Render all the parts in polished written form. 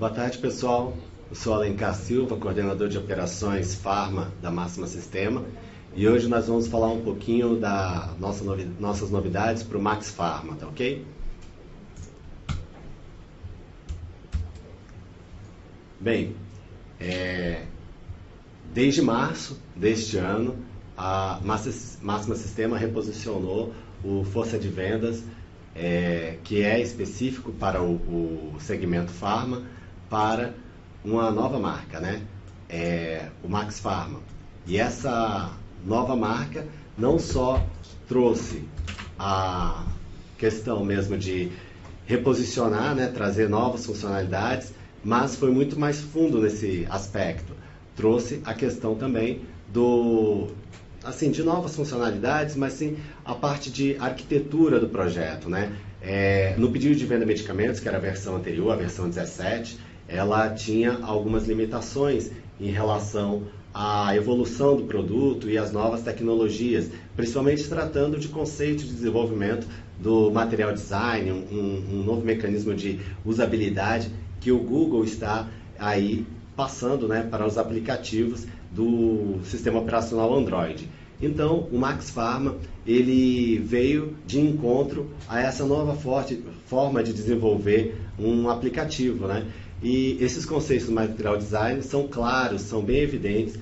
Boa tarde, pessoal. Eu sou Alencar Silva, coordenador de operações Pharma da Máxima Sistema, e hoje nós vamos falar um pouquinho das nossas novidades para o Max Pharma, tá ok? Bem, desde março deste ano, a Máxima Sistema reposicionou o Força de Vendas, que é específico para o segmento Pharma, para uma nova marca, né? O Max Pharma. E essa nova marca não só trouxe a questão mesmo de reposicionar, né, trazer novas funcionalidades, mas foi muito mais fundo nesse aspecto. Trouxe a questão também de novas funcionalidades, mas sim a parte de arquitetura do projeto, né? No pedido de venda de medicamentos, que era a versão anterior, a versão 17, ela tinha algumas limitações em relação à evolução do produto e às novas tecnologias, principalmente tratando de conceito de desenvolvimento do material design, um novo mecanismo de usabilidade que o Google está aí passando, né, para os aplicativos do sistema operacional Android. Então, o Max Pharma, ele veio de encontro a essa nova forma de desenvolver um aplicativo, né? E esses conceitos do material design são claros, são bem evidentes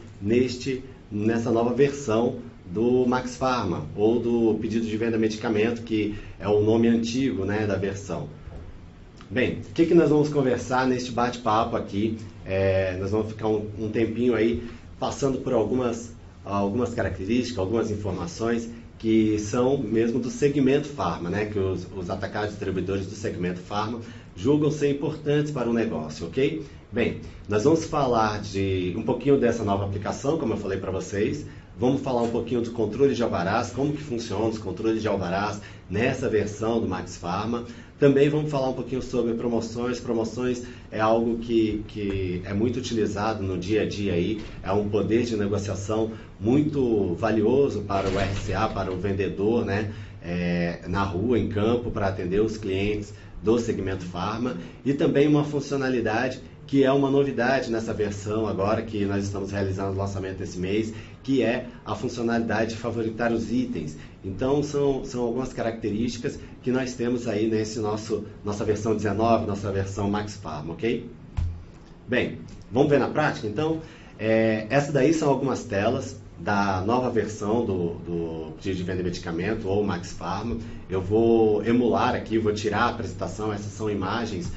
nessa nova versão do Max Pharma, ou do pedido de venda de medicamento, que é o nome antigo, né, da versão. Bem, o que nós vamos conversar neste bate-papo aqui? Nós vamos ficar um tempinho aí passando por algumas características, algumas informações que são mesmo do segmento Pharma, né? Que os atacados distribuidores do segmento Pharma julgam ser importantes para o negócio, ok? Bem, nós vamos falar de um pouquinho dessa nova aplicação, como eu falei para vocês. Vamos falar um pouquinho do controle de alvarás, como que funciona os controles de alvarás nessa versão do Max Pharma. Também vamos falar um pouquinho sobre promoções. Promoções é algo que é muito utilizado no dia a dia aí, é um poder de negociação muito valioso para o RCA, para o vendedor, né? Na rua, em campo, para atender os clientes do segmento Pharma, e também uma funcionalidade que é uma novidade nessa versão agora, que nós estamos realizando o lançamento esse mês, que é a funcionalidade de favoritar os itens. Então, são algumas características que nós temos aí nossa versão 19, nossa versão Max Pharma, ok? Bem, vamos ver na prática, então? Essa daí são algumas telas da nova versão do pedido de venda de medicamento, ou Max Pharma. Eu vou emular aqui, vou tirar a apresentação, essas são imagens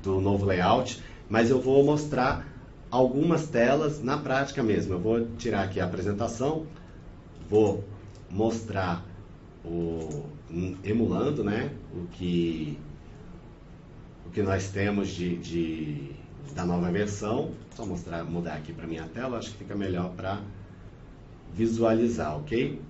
do novo layout, mas eu vou mostrar algumas telas na prática mesmo. Eu vou tirar aqui a apresentação, vou mostrar emulando, né, o que nós temos da nova versão. Só mudar aqui para minha tela, acho que fica melhor para visualizar, ok?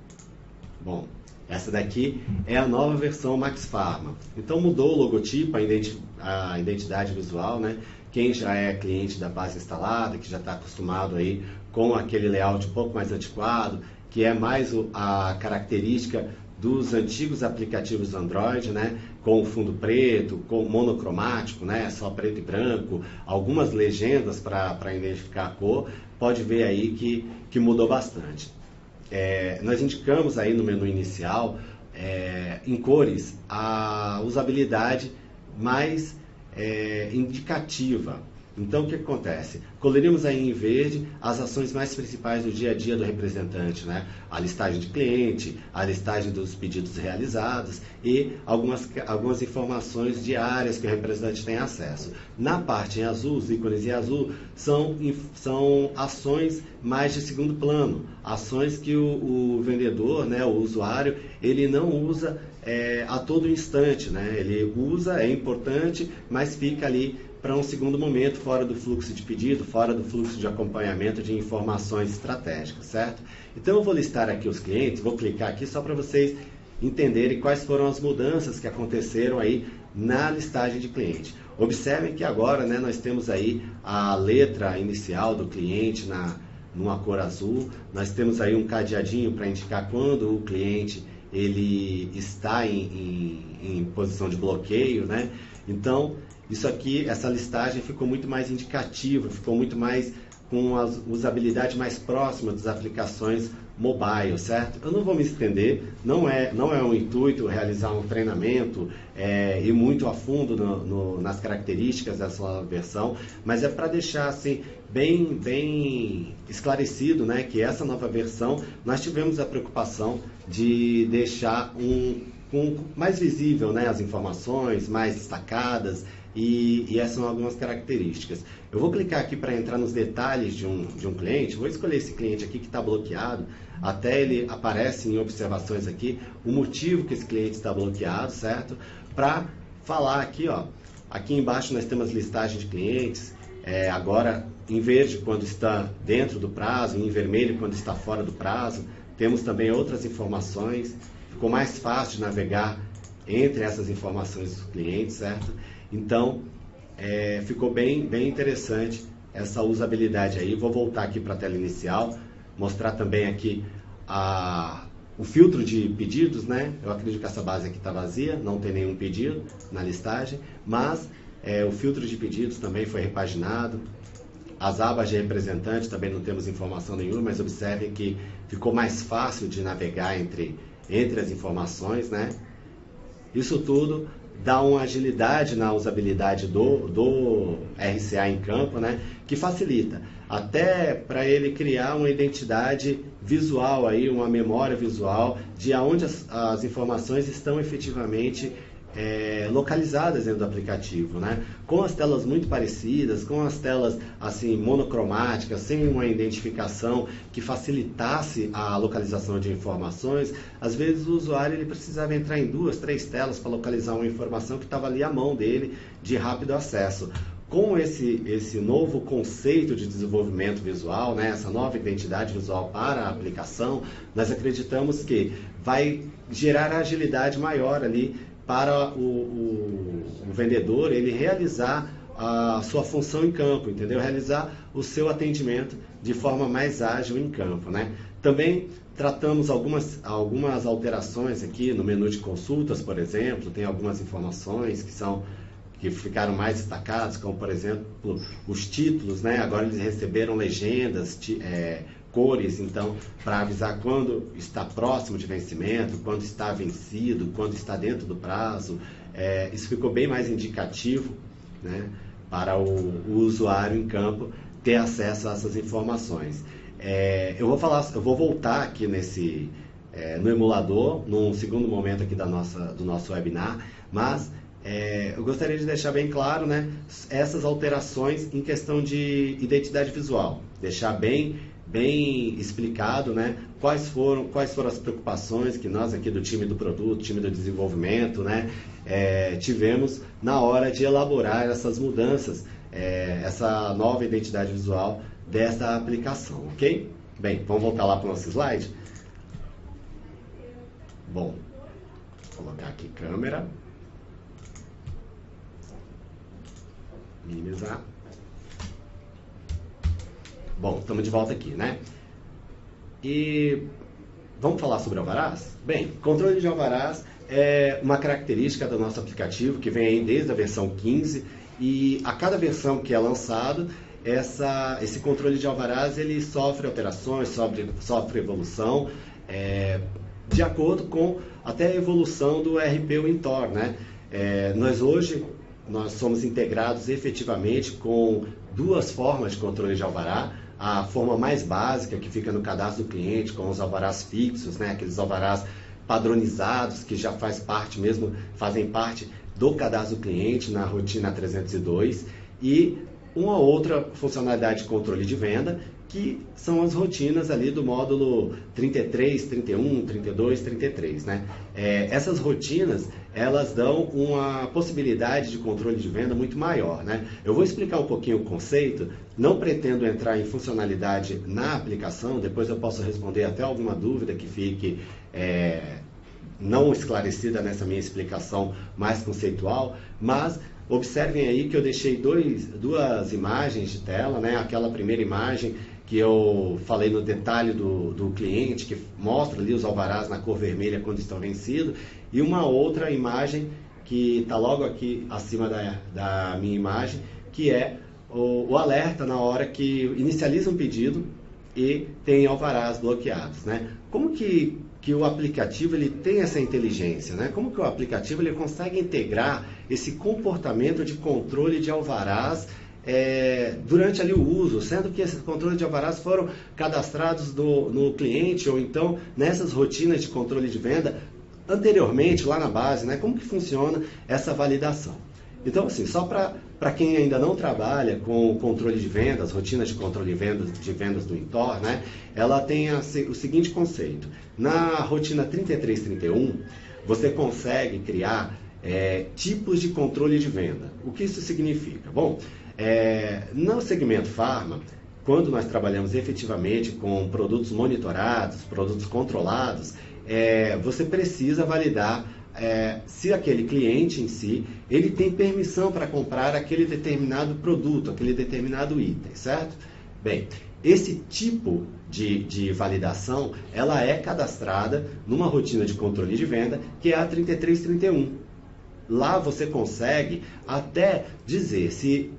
Bom, essa daqui é a nova versão Max Pharma. Então mudou o logotipo, a identidade visual, né? Quem já é cliente da base instalada, que já está acostumado aí com aquele layout um pouco mais antiquado, que é mais a característica dos antigos aplicativos do Android, né? Com fundo preto, com monocromático, né? Só preto e branco, algumas legendas para identificar a cor, pode ver aí que mudou bastante. Nós indicamos aí no menu inicial, em cores, a usabilidade mais indicativa. Então, o que acontece? Colorimos aí em verde as ações mais principais do dia a dia do representante, né? A listagem de cliente, a listagem dos pedidos realizados e algumas informações diárias que o representante tem acesso. Na parte em azul, os ícones em azul, são ações mais de segundo plano, ações que o vendedor, né, o usuário, ele não usa a todo instante, né? Ele usa, é importante, mas fica ali para um segundo momento, fora do fluxo de pedido, fora do fluxo de acompanhamento de informações estratégicas, certo? Então eu vou listar aqui os clientes, vou clicar aqui só para vocês entenderem quais foram as mudanças que aconteceram aí na listagem de cliente. Observem que agora, né, nós temos aí a letra inicial do cliente numa cor azul, nós temos aí um cadeadinho para indicar quando o cliente ele está em posição de bloqueio, né? Então, isso aqui, essa listagem ficou muito mais indicativa, ficou muito mais com a usabilidade mais próxima das aplicações mobile, certo? Eu não vou me estender, não é um intuito realizar um treinamento ir muito a fundo nas características dessa nova versão, mas é para deixar assim bem esclarecido, né, que essa nova versão nós tivemos a preocupação de deixar mais visível, né, as informações mais destacadas, e essas são algumas características. Eu vou clicar aqui para entrar nos detalhes de um cliente. Vou escolher esse cliente aqui que está bloqueado. Até ele aparece em observações aqui o motivo que esse cliente está bloqueado, certo? Para falar aqui, ó, aqui embaixo nós temos listagem de clientes. Agora em verde quando está dentro do prazo, em vermelho quando está fora do prazo. Temos também outras informações. Ficou mais fácil de navegar entre essas informações dos clientes, certo? Então, ficou bem interessante essa usabilidade aí. Vou voltar aqui para a tela inicial, mostrar também aqui o filtro de pedidos, né? Eu acredito que essa base aqui está vazia, não tem nenhum pedido na listagem, mas o filtro de pedidos também foi repaginado. As abas de representante também não temos informação nenhuma, mas observem que ficou mais fácil de navegar entre as informações, né? Isso tudo dá uma agilidade na usabilidade do RCA em campo, né, que facilita até para ele criar uma identidade visual, aí, uma memória visual de aonde as informações estão efetivamente localizadas dentro do aplicativo, né? Com as telas muito parecidas, com as telas assim monocromáticas, sem uma identificação que facilitasse a localização de informações. Às vezes o usuário ele precisava entrar em 2, 3 telas para localizar uma informação que estava ali à mão dele de rápido acesso. Com esse novo conceito de desenvolvimento visual, né, essa nova identidade visual para a aplicação, nós acreditamos que vai gerar agilidade maior ali para o vendedor ele realizar a sua função em campo, entendeu? Realizar o seu atendimento de forma mais ágil em campo, né? Também tratamos algumas alterações aqui no menu de consultas, por exemplo, tem algumas informações que ficaram mais destacadas, como por exemplo os títulos, né? Agora eles receberam legendas, cores, então, para avisar quando está próximo de vencimento, quando está vencido, quando está dentro do prazo. Isso ficou bem mais indicativo, né, para o usuário em campo ter acesso a essas informações. Eu vou voltar aqui no emulador, num segundo momento aqui do nosso webinar, mas eu gostaria de deixar bem claro, né, essas alterações em questão de identidade visual, deixar bem explicado, né, quais foram as preocupações que nós aqui do time do produto, time do desenvolvimento, né, tivemos na hora de elaborar essas mudanças, essa nova identidade visual dessa aplicação, ok? Bem, vamos voltar lá para o nosso slide? Bom, vou colocar aqui câmera, minimizar. Bom, estamos de volta aqui, né? E vamos falar sobre alvarás? Bem, controle de alvarás é uma característica do nosso aplicativo que vem aí desde a versão 15 e a cada versão que é lançado, esse controle de alvarás ele sofre alterações, sofre evolução, de acordo com até a evolução do RP Wintor, né? Nós somos integrados efetivamente com 2 formas de controle de alvará. A forma mais básica, que fica no cadastro do cliente, com os alvarás fixos, né? Aqueles alvarás padronizados, que já fazem parte do cadastro do cliente na rotina 302. E uma outra funcionalidade de controle de venda, que são as rotinas ali do módulo 33, 31, 32, 33, né? Essas rotinas, elas dão uma possibilidade de controle de venda muito maior, né? Eu vou explicar um pouquinho o conceito, não pretendo entrar em funcionalidade na aplicação, depois eu posso responder até alguma dúvida que fique não esclarecida nessa minha explicação mais conceitual, mas observem aí que eu deixei duas imagens de tela, né? Aquela primeira imagem que eu falei no detalhe do cliente, que mostra ali os alvarás na cor vermelha quando estão vencidos, e uma outra imagem que está logo aqui acima da minha imagem, que é o alerta na hora que inicializa um pedido e tem alvarás bloqueados, né? Como que o aplicativo ele tem essa inteligência, né? Como que o aplicativo ele consegue integrar esse comportamento de controle de alvarás durante ali o uso, sendo que esses controles de alvarás foram cadastrados no cliente ou então nessas rotinas de controle de venda anteriormente, lá na base, né? Como que funciona essa validação? Então, assim, só para quem ainda não trabalha com controle de vendas, rotinas de controle de vendas do Intor, né? Ela tem o seguinte conceito. Na rotina 3331, você consegue criar tipos de controle de venda. O que isso significa? Bom, no segmento Pharma, quando nós trabalhamos efetivamente com produtos monitorados, produtos controlados, você precisa validar se aquele cliente em si, ele tem permissão para comprar aquele determinado produto, aquele determinado item, certo? Bem, esse tipo de validação, ela é cadastrada numa rotina de controle de venda, que é a 3331. Lá você consegue até dizer se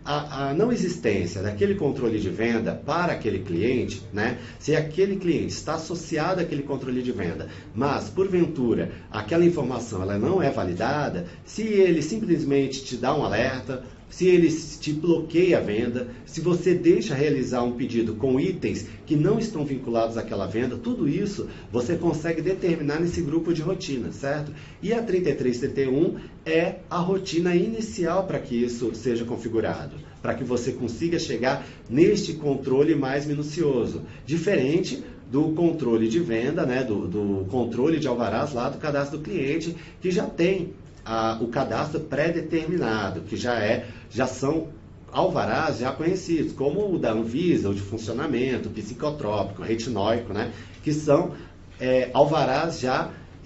a não existência daquele controle de venda para aquele cliente, né? Se aquele cliente está associado àquele controle de venda, mas porventura aquela informação ela não é validada, se ele simplesmente te dá um alerta, se ele te bloqueia a venda, se você deixa realizar um pedido com itens que não estão vinculados àquela venda, tudo isso você consegue determinar nesse grupo de rotina, certo? E a 3331 é a rotina inicial para que isso seja configurado, para que você consiga chegar neste controle mais minucioso, diferente do controle de venda, né, do controle de alvarás lá do cadastro do cliente, que já tem o cadastro pré-determinado, que já são alvarás já conhecidos, como o da Anvisa, o de funcionamento, psicotrópico, retinóico, né, que são alvarás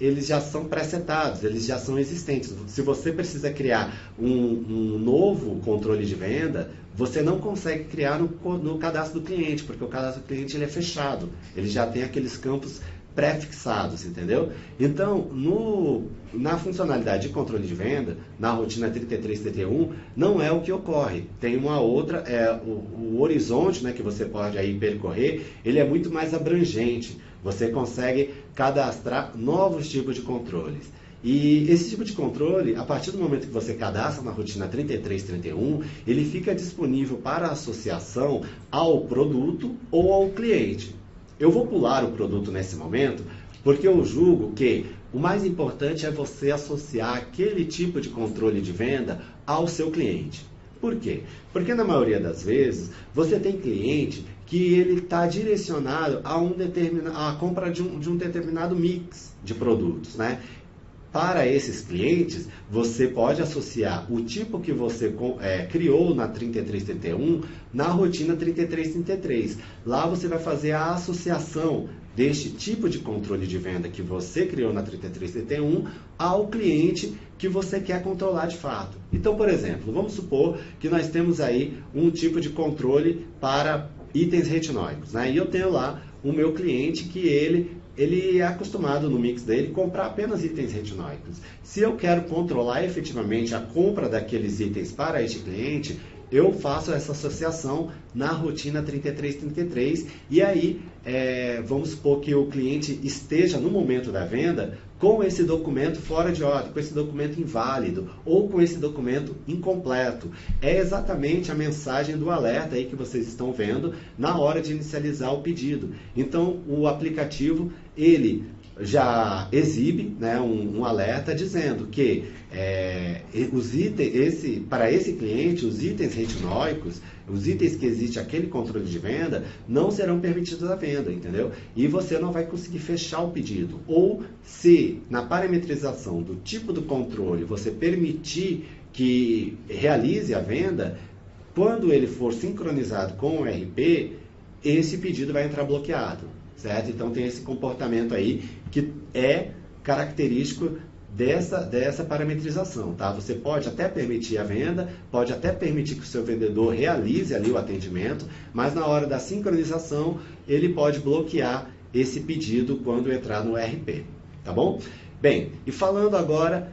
eles já são pré-setados, eles já são existentes. Se você precisa criar um novo controle de venda, você não consegue criar no cadastro do cliente, porque o cadastro do cliente ele é fechado, ele já tem aqueles campos pré-fixados, entendeu? Então, na funcionalidade de controle de venda, na rotina 3331, não é o que ocorre. Tem uma outra, o horizonte, né, que você pode aí percorrer, ele é muito mais abrangente. Você consegue cadastrar novos tipos de controles. E esse tipo de controle, a partir do momento que você cadastra na rotina 3331, ele fica disponível para associação ao produto ou ao cliente. Eu vou pular o produto nesse momento, porque eu julgo que o mais importante é você associar aquele tipo de controle de venda ao seu cliente. Por quê? Porque na maioria das vezes, você tem cliente que ele está direcionado a compra de um determinado mix de produtos, né? Para esses clientes, você pode associar o tipo que você criou na 3331 na rotina 3333. Lá você vai fazer a associação deste tipo de controle de venda que você criou na 3331 ao cliente que você quer controlar de fato. Então, por exemplo, vamos supor que nós temos aí um tipo de controle para itens retinóicos, né? E eu tenho lá o meu cliente que ele é acostumado no mix dele comprar apenas itens retinóicos. Se eu quero controlar efetivamente a compra daqueles itens para este cliente, eu faço essa associação na rotina 3333 e aí vamos supor que o cliente esteja no momento da venda com esse documento fora de ordem, com esse documento inválido ou com esse documento incompleto. É exatamente a mensagem do alerta aí que vocês estão vendo na hora de inicializar o pedido. Então, o aplicativo, ele já exibe, né, um alerta dizendo que para esse cliente, os itens retinóicos, os itens que existe aquele controle de venda, não serão permitidos à venda, entendeu? E você não vai conseguir fechar o pedido. Ou se na parametrização do tipo do controle você permitir que realize a venda, quando ele for sincronizado com o RP, esse pedido vai entrar bloqueado, certo? Então tem esse comportamento aí que é característico dessa parametrização, tá? Você pode até permitir a venda, pode até permitir que o seu vendedor realize ali o atendimento, mas na hora da sincronização, ele pode bloquear esse pedido quando entrar no ERP, tá bom? Bem, e falando agora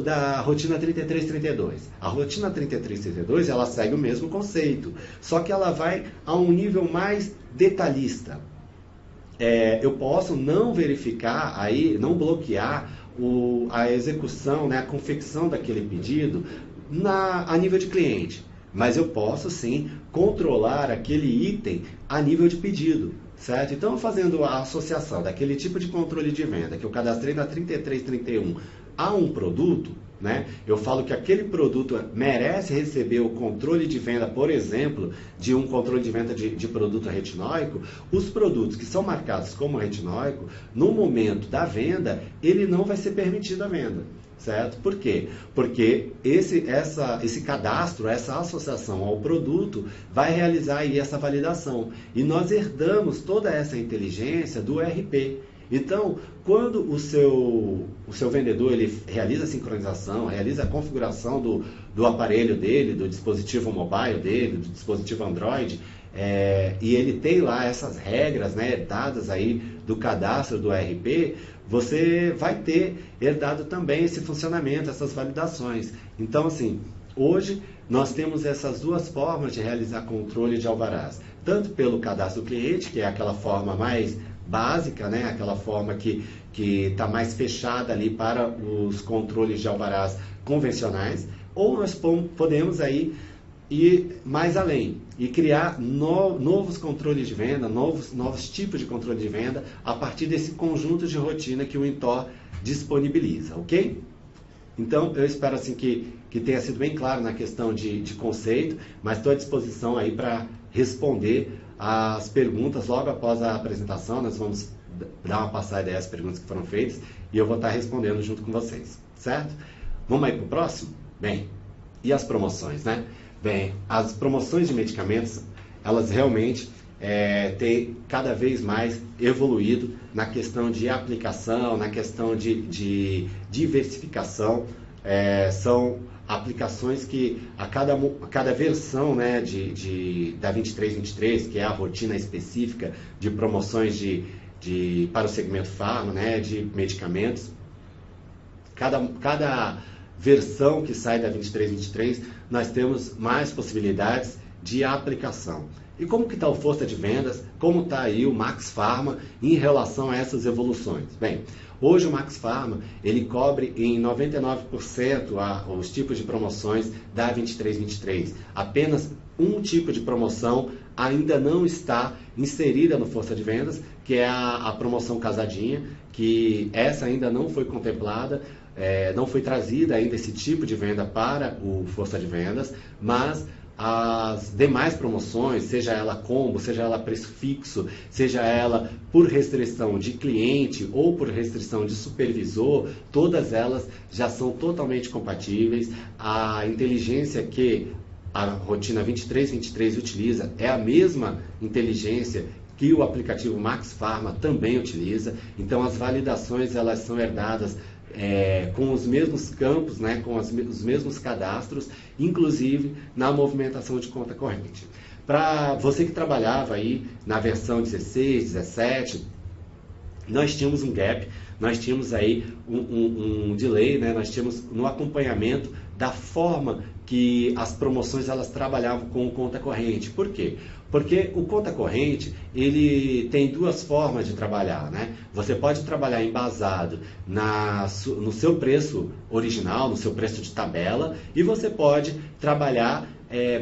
da rotina 3332. A rotina 3332, ela segue o mesmo conceito, só que ela vai a um nível mais detalhista. Eu posso não verificar, aí, não bloquear a execução, né, a confecção daquele pedido a nível de cliente, mas eu posso sim controlar aquele item a nível de pedido. Certo? Então, fazendo a associação daquele tipo de controle de venda que eu cadastrei na 3331 a um produto, né? Eu falo que aquele produto merece receber o controle de venda, por exemplo, de um controle de venda de produto retinóico. Os produtos que são marcados como retinóico, no momento da venda, ele não vai ser permitido a venda. Certo? Por quê? Porque esse cadastro, essa associação ao produto vai realizar aí essa validação. E nós herdamos toda essa inteligência do ERP. Então, quando o seu vendedor ele realiza a sincronização, realiza a configuração do aparelho dele, do dispositivo mobile dele, do dispositivo Android, e ele tem lá essas regras, né, dadas aí do cadastro do ERP, você vai ter herdado também esse funcionamento, essas validações. Então, assim, hoje nós temos essas duas formas de realizar controle de alvarás. Tanto pelo cadastro do cliente, que é aquela forma mais básica, né, aquela forma que está mais fechada ali para os controles de alvarás convencionais, ou nós podemos aí ir mais além e criar novos controles de venda, novos tipos de controle de venda a partir desse conjunto de rotina que o Intor disponibiliza, ok? Então, eu espero assim que tenha sido bem claro na questão de conceito, mas estou à disposição aí para responder as perguntas logo após a apresentação. Nós vamos dar uma passada aí às perguntas que foram feitas e eu vou estar respondendo junto com vocês, certo? Vamos aí para o próximo? Bem, e as promoções, né? Bem, as promoções de medicamentos, elas realmente têm cada vez mais evoluído na questão de aplicação, na questão de diversificação. São aplicações que a cada versão, né, da 2323, que é a rotina específica de promoções para o segmento farma, né, de medicamentos, cada versão que sai da 2323, nós temos mais possibilidades de aplicação. E como que está o força de vendas? Como está aí o Max Pharma em relação a essas evoluções? Bem, hoje o Max Pharma, ele cobre em 99% os tipos de promoções da 2323. Apenas um tipo de promoção ainda não está inserida no força de vendas, que é a promoção casadinha, que essa ainda não foi contemplada. Não foi trazida ainda esse tipo de venda para o força de vendas, mas as demais promoções, seja ela combo, seja ela preço fixo, seja ela por restrição de cliente ou por restrição de supervisor, todas elas já são totalmente compatíveis. A inteligência que a rotina 2323 utiliza é a mesma inteligência que o aplicativo Max Pharma também utiliza. Então as validações elas são herdadas com os mesmos campos, né, com os mesmos cadastros, inclusive na movimentação de conta corrente. Para você que trabalhava aí na versão 16, 17, nós tínhamos um gap, nós tínhamos aí um delay, né, nós tínhamos no acompanhamento da forma que as promoções elas trabalhavam com o conta corrente. Por quê? Porque o conta corrente, ele tem duas formas de trabalhar, né? Você pode trabalhar embasado no seu preço original, no seu preço de tabela, e você pode trabalhar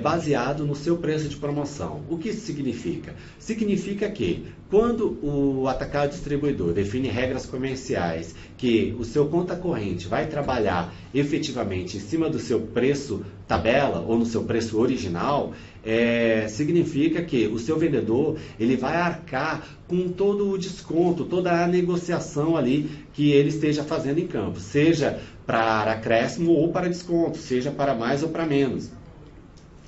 baseado no seu preço de promoção. O que isso significa? Significa que quando o atacado distribuidor define regras comerciais que o seu conta corrente vai trabalhar efetivamente em cima do seu preço tabela ou no seu preço original, significa que o seu vendedor ele vai arcar com todo o desconto, toda a negociação ali que ele esteja fazendo em campo, seja para acréscimo ou para desconto, seja para mais ou para menos.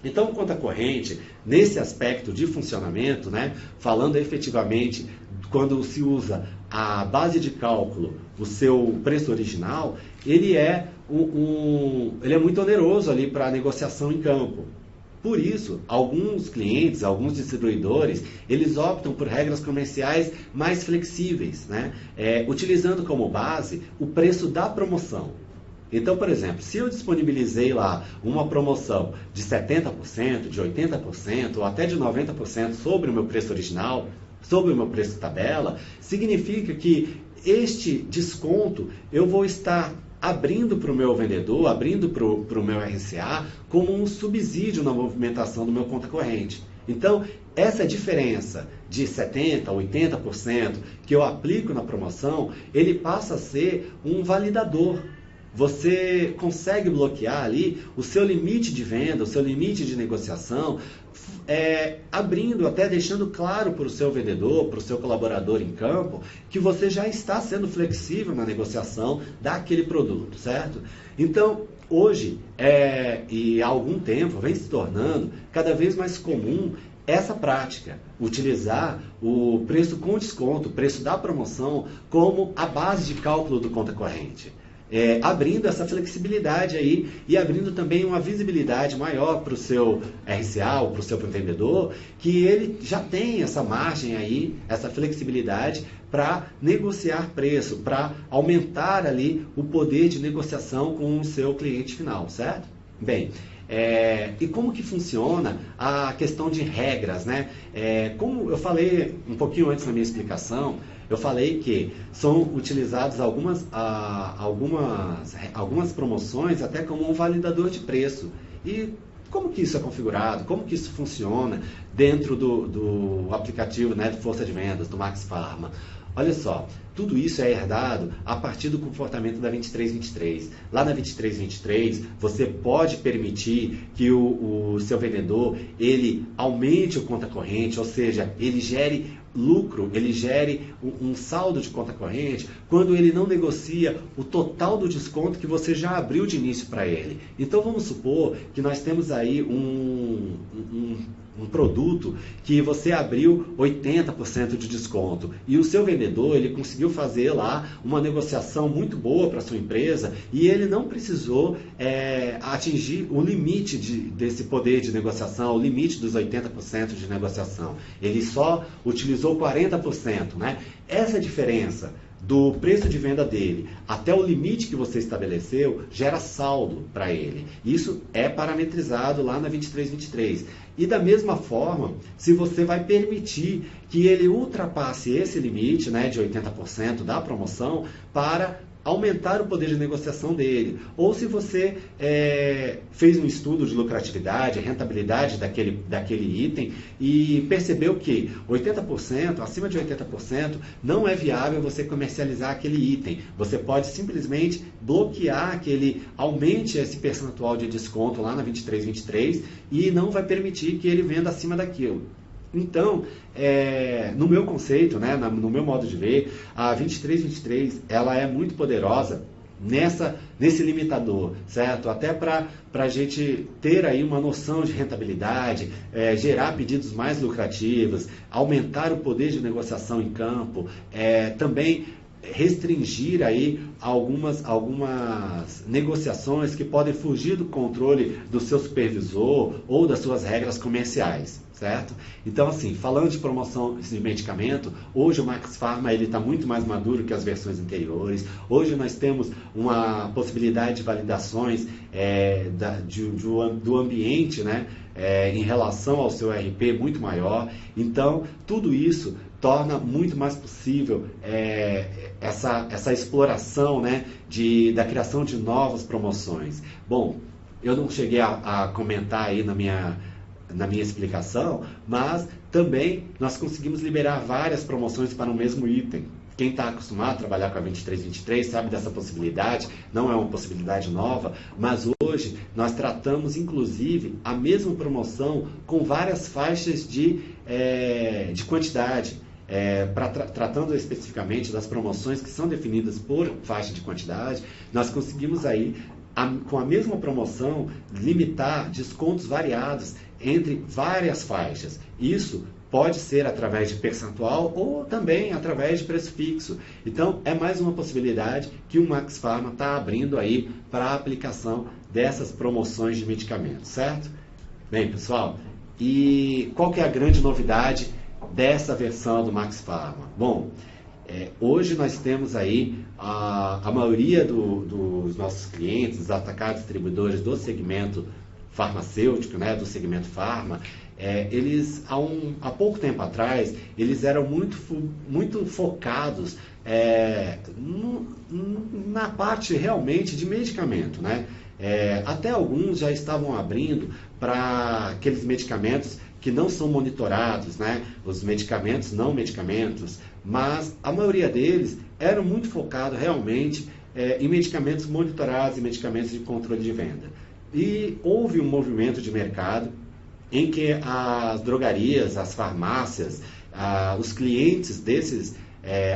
Então, conta corrente, nesse aspecto de funcionamento, né, falando efetivamente, quando se usa a base de cálculo, o seu preço original, ele é muito oneroso ali para a negociação em campo. Por isso, alguns clientes, alguns distribuidores, eles optam por regras comerciais mais flexíveis, né? Utilizando como base o preço da promoção. Então, por exemplo, se eu disponibilizei lá uma promoção de 70%, de 80% ou até de 90% sobre o meu preço original, sobre o meu preço tabela, significa que este desconto eu vou estar abrindo para o meu vendedor, abrindo para o meu RCA como um subsídio na movimentação do meu conta corrente. Então, essa diferença de 70%, 80% que eu aplico na promoção, ele passa a ser um validador. Você consegue bloquear ali o seu limite de venda, o seu limite de negociação, abrindo, até deixando claro para o seu vendedor, para o seu colaborador em campo, que você já está sendo flexível na negociação daquele produto, certo? Então, hoje, e há algum tempo, vem se tornando cada vez mais comum essa prática, utilizar o preço com desconto, o preço da promoção, como a base de cálculo do conta corrente. Abrindo essa flexibilidade aí e abrindo também uma visibilidade maior para o seu RCA ou para o seu vendedor, que ele já tem essa margem aí, essa flexibilidade para negociar preço, para aumentar ali o poder de negociação com o seu cliente final, certo? Bem, e como que funciona a questão de regras, né? Como eu falei um pouquinho antes na minha explicação, eu falei que são utilizadas algumas promoções até como um validador de preço. E como que isso é configurado? Como que isso funciona dentro do aplicativo, né, de força de vendas, do Max Pharma? Olha só, tudo isso é herdado a partir do comportamento da 2323. Lá na 2323, você pode permitir que o seu vendedor, ele aumente o conta corrente, ou seja, ele gere lucro, ele gere um saldo de conta corrente quando ele não negocia o total do desconto que você já abriu de início para ele. Então vamos supor que nós temos aí um produto que você abriu 80% de desconto e o seu vendedor, ele conseguiu fazer lá uma negociação muito boa para a sua empresa e ele não precisou atingir o limite desse poder de negociação, o limite dos 80% de negociação. Ele só utilizou 40%, né? Essa diferença do preço de venda dele até o limite que você estabeleceu gera saldo para ele. Isso é parametrizado lá na 2323. E da mesma forma, se você vai permitir que ele ultrapasse esse limite, né, de 80% da promoção para aumentar o poder de negociação dele. Ou se você fez um estudo de lucratividade, rentabilidade daquele item e percebeu que 80%, acima de 80%, não é viável você comercializar aquele item. Você pode simplesmente bloquear que ele aumente esse percentual de desconto lá na 2323 e não vai permitir que ele venda acima daquilo. Então, no meu conceito, né, no meu modo de ver, a 2323 ela é muito poderosa nesse limitador, certo? Até para a gente ter aí uma noção de rentabilidade, gerar pedidos mais lucrativos, aumentar o poder de negociação em campo, também restringir aí algumas negociações que podem fugir do controle do seu supervisor ou das suas regras comerciais, certo? Então, assim, falando de promoção de medicamento, hoje o Max Pharma está muito mais maduro que as versões anteriores. Hoje nós temos uma possibilidade de validações do ambiente, né, em relação ao seu RP muito maior. Então, tudo isso torna muito mais possível essa exploração, né, da criação de novas promoções. Bom, eu não cheguei a comentar aí na minha explicação, mas também nós conseguimos liberar várias promoções para o mesmo item. Quem está acostumado a trabalhar com a 2323 sabe dessa possibilidade, não é uma possibilidade nova, mas hoje nós tratamos inclusive a mesma promoção com várias faixas de quantidade. Tratando especificamente das promoções que são definidas por faixa de quantidade, nós conseguimos aí, com a mesma promoção, limitar descontos variados entre várias faixas. Isso Pode ser através de percentual ou também através de preço fixo. Então, é mais uma possibilidade que o Max Pharma está abrindo aí para a aplicação dessas promoções de medicamentos, certo? Bem, pessoal, e qual que é a grande novidade dessa versão do Max Pharma? Bom, hoje nós temos aí a maioria dos nossos clientes, os atacados distribuidores do segmento farmacêutico, né, do segmento farma, eles, há pouco tempo atrás, eles eram muito focados na parte realmente de medicamento, né? Até alguns já estavam abrindo para aqueles medicamentos que não são monitorados, né? Os medicamentos não medicamentos, mas a maioria deles eram muito focados realmente em medicamentos monitorados e medicamentos de controle de venda. E houve um movimento de mercado em que as drogarias, as farmácias, os clientes desses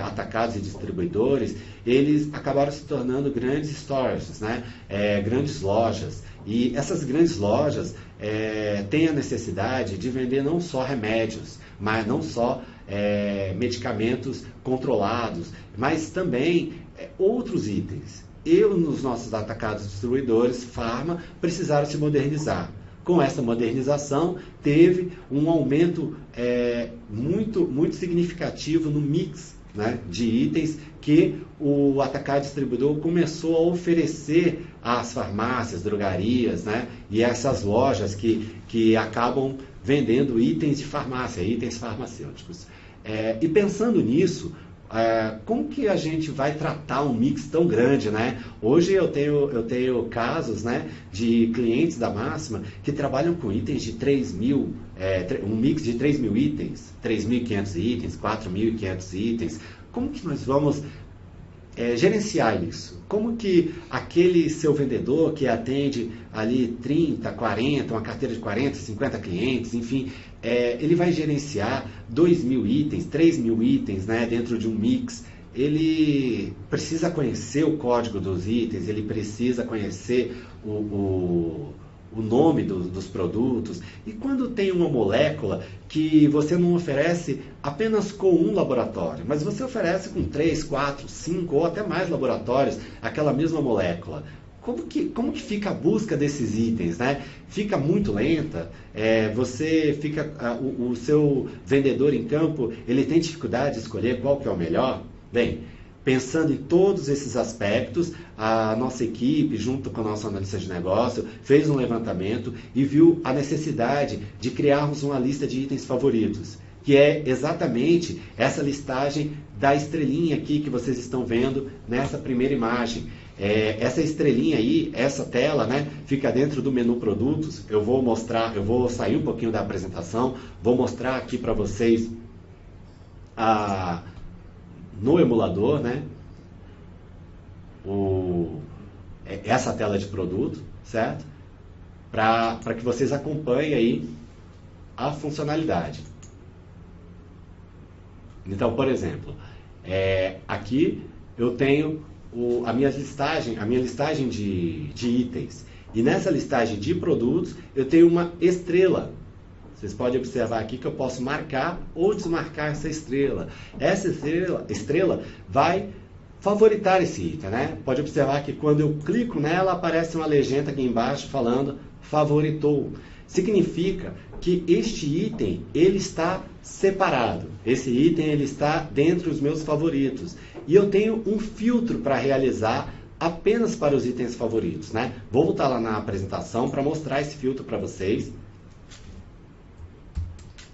atacados e distribuidores, eles acabaram se tornando grandes stores, né? Grandes lojas. E essas grandes lojas têm a necessidade de vender não só remédios, mas não só medicamentos controlados, mas também outros itens. Nos nossos atacados distribuidores, farma, precisaram se modernizar. Com essa modernização, teve um aumento muito significativo no mix, né, de itens que o atacado distribuidor começou a oferecer às farmácias, drogarias, né, e essas lojas que acabam vendendo itens de farmácia, itens farmacêuticos. E pensando nisso, como que a gente vai tratar um mix tão grande, né? Hoje eu tenho casos, né, de clientes da Máxima que trabalham com itens de 3.000, um mix de 3.000 itens, 3.500 itens, 4.500 itens. Como que nós vamos gerenciar isso? Como que aquele seu vendedor que atende ali 30, 40, uma carteira de 40, 50 clientes, enfim, ele vai gerenciar 2.000 itens, 3.000 itens, né, dentro de um mix. Ele precisa conhecer o código dos itens, ele precisa conhecer o nome dos produtos. E quando tem uma molécula que você não oferece apenas com um laboratório, mas você oferece com 3, 4, 5 ou até mais laboratórios aquela mesma molécula, como que fica a busca desses itens, né? Fica muito lenta, o seu vendedor em campo, ele tem dificuldade de escolher qual que é o melhor? Bem, pensando em todos esses aspectos, a nossa equipe, junto com o nosso analista de negócio, fez um levantamento e viu a necessidade de criarmos uma lista de itens favoritos, que é exatamente essa listagem da estrelinha aqui que vocês estão vendo nessa primeira imagem. Essa estrelinha aí, essa tela, né, fica dentro do menu produtos. Eu vou sair um pouquinho da apresentação, vou mostrar aqui para vocês no emulador, né, essa tela de produto, certo? Para que vocês acompanhem aí a funcionalidade. Então, por exemplo, aqui eu tenho a minha listagem de itens. E nessa listagem de produtos, eu tenho uma estrela. Vocês podem observar aqui que eu posso marcar ou desmarcar essa estrela. Essa estrela vai favoritar esse item, né? Pode observar que quando eu clico nela, aparece uma legenda aqui embaixo falando favoritou. Significa que este item, ele está separado. Esse item, ele está dentro dos meus favoritos. E eu tenho um filtro para realizar apenas para os itens favoritos, né? Vou voltar lá na apresentação para mostrar esse filtro para vocês.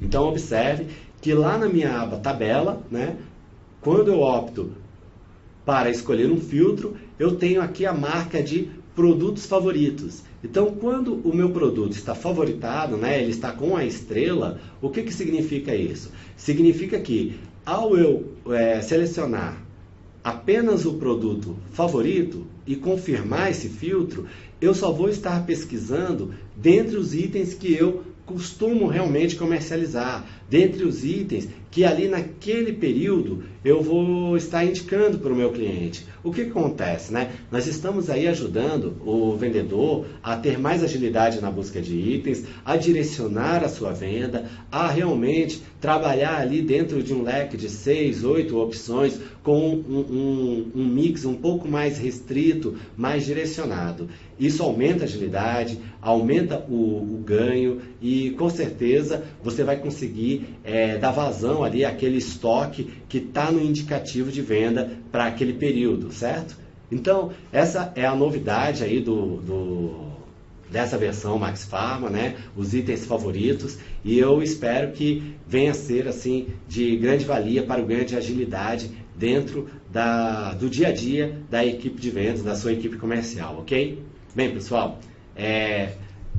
Então, observe que lá na minha aba tabela, né, quando eu opto para escolher um filtro, eu tenho aqui a marca de produtos favoritos. Então, quando o meu produto está favoritado, né, ele está com a estrela, o que significa isso? Significa que ao eu selecionar apenas o produto favorito e confirmar esse filtro, eu só vou estar pesquisando dentre os itens que eu costumo realmente comercializar, dentre os itens que ali naquele período eu vou estar indicando para o meu cliente. O que acontece, né? Nós estamos aí ajudando o vendedor a ter mais agilidade na busca de itens, a direcionar a sua venda, a realmente trabalhar ali dentro de um leque de 6, 8 opções com um mix um pouco mais restrito, mais direcionado. Isso aumenta a agilidade, aumenta o ganho e com certeza você vai conseguir dar vazão ali àquele estoque que está no indicativo de venda para aquele período, certo? Então, essa é a novidade aí dessa versão Max Pharma, né? Os itens favoritos, e eu espero que venha a ser assim de grande valia para o ganho de agilidade dentro do dia a dia da equipe de vendas, da sua equipe comercial, ok? Bem, pessoal,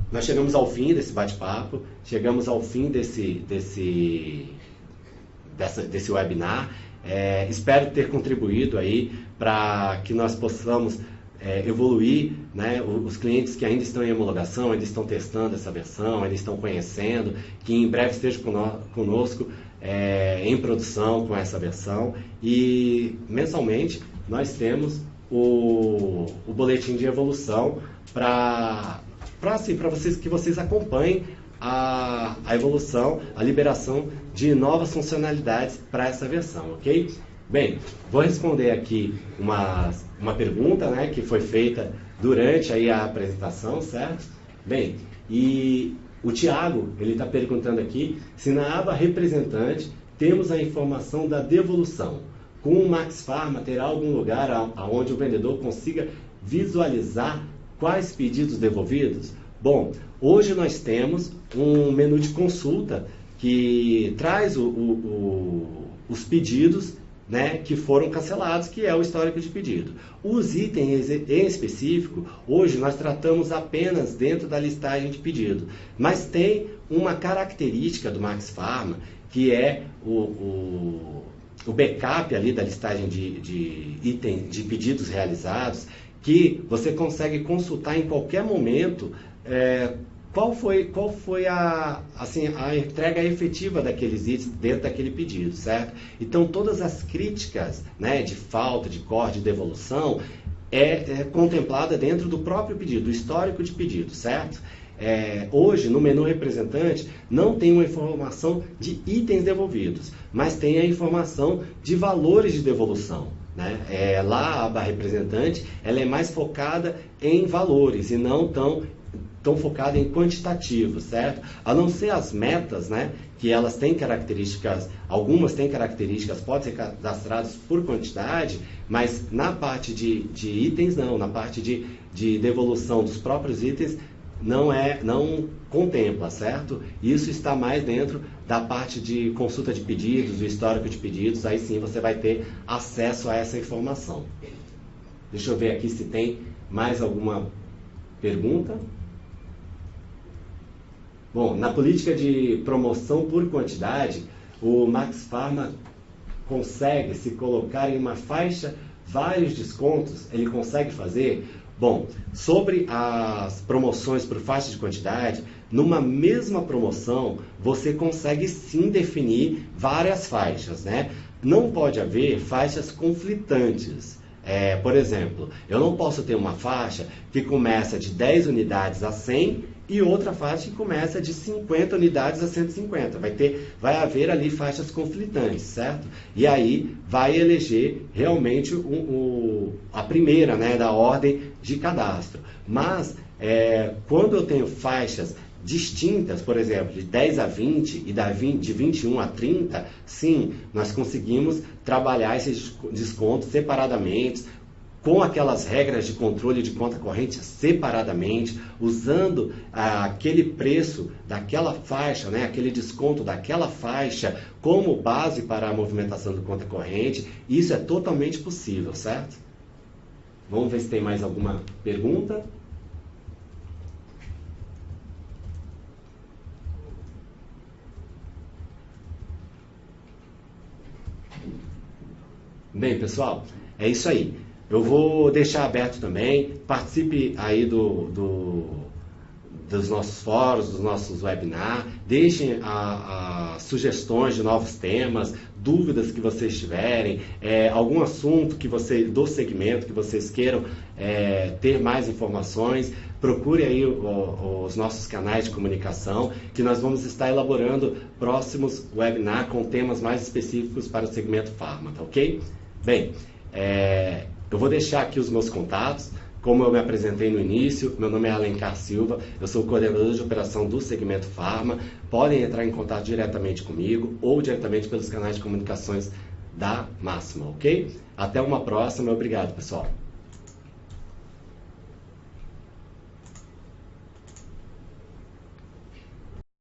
nós chegamos ao fim desse bate-papo, chegamos ao fim desse webinar. Espero ter contribuído aí para que nós possamos evoluir, né? Os clientes que ainda estão em homologação, ainda estão testando essa versão, ainda estão conhecendo, que em breve estejam conosco em produção com essa versão. E mensalmente nós temos o boletim de evolução para vocês, que vocês acompanhem a evolução, a liberação de novas funcionalidades para essa versão, ok? Bem, vou responder aqui uma pergunta, né, que foi feita durante aí a apresentação, certo? Bem, e o Tiago, ele está perguntando aqui se na aba representante temos a informação da devolução. Com o Max Pharma, terá algum lugar onde o vendedor consiga visualizar quais pedidos devolvidos? Bom, hoje nós temos um menu de consulta que traz os pedidos, né, que foram cancelados, que é o histórico de pedido. Os itens em específico, hoje nós tratamos apenas dentro da listagem de pedido, mas tem uma característica do Max Pharma, que é o backup ali da listagem de itens, de pedidos realizados, que você consegue consultar em qualquer momento qual foi a entrega efetiva daqueles itens dentro daquele pedido, certo? Então, todas as críticas, né, de falta, de corte, de devolução, é contemplada dentro do próprio pedido, do histórico de pedido, certo? Hoje, no menu representante, não tem uma informação de itens devolvidos, mas tem a informação de valores de devolução, né? Lá, a aba representante, ela é mais focada em valores e não tão focada em quantitativos, certo? A não ser as metas, né, que elas têm características, algumas têm características, podem ser cadastradas por quantidade, mas na parte de itens não, na parte de devolução dos próprios itens não contempla, certo? Isso está mais dentro da parte de consulta de pedidos, do histórico de pedidos, aí sim você vai ter acesso a essa informação. Deixa eu ver aqui se tem mais alguma pergunta. Bom, na política de promoção por quantidade, o Max Pharma consegue se colocar em uma faixa, vários descontos, ele consegue fazer? Bom, sobre as promoções por faixa de quantidade, numa mesma promoção, você consegue sim definir várias faixas, né? Não pode haver faixas conflitantes. Por exemplo, eu não posso ter uma faixa que começa de 10 unidades a 100 e outra faixa que começa de 50 unidades a 150. Vai haver ali faixas conflitantes, certo? E aí vai eleger realmente a primeira, né, da ordem de cadastro. Mas quando eu tenho faixas distintas, por exemplo, de 10 a 20 e de 21 a 30, sim, nós conseguimos trabalhar esses descontos separadamente, com aquelas regras de controle de conta corrente separadamente, usando aquele preço daquela faixa, né, aquele desconto daquela faixa como base para a movimentação do conta corrente. Isso é totalmente possível, certo? Vamos ver se tem mais alguma pergunta. Bem, pessoal, é isso aí. Eu vou deixar aberto também, participe aí dos nossos fóruns, dos nossos webinars, deixem sugestões de novos temas, dúvidas que vocês tiverem, algum assunto do segmento que vocês queiram ter mais informações. Procure aí os nossos canais de comunicação, que nós vamos estar elaborando próximos webinars com temas mais específicos para o segmento farma, tá ok? Bem, eu vou deixar aqui os meus contatos. Como eu me apresentei no início, meu nome é Alencar Silva, eu sou o coordenador de operação do segmento farma. Podem entrar em contato diretamente comigo ou diretamente pelos canais de comunicações da Máxima, ok? Até uma próxima, obrigado, pessoal.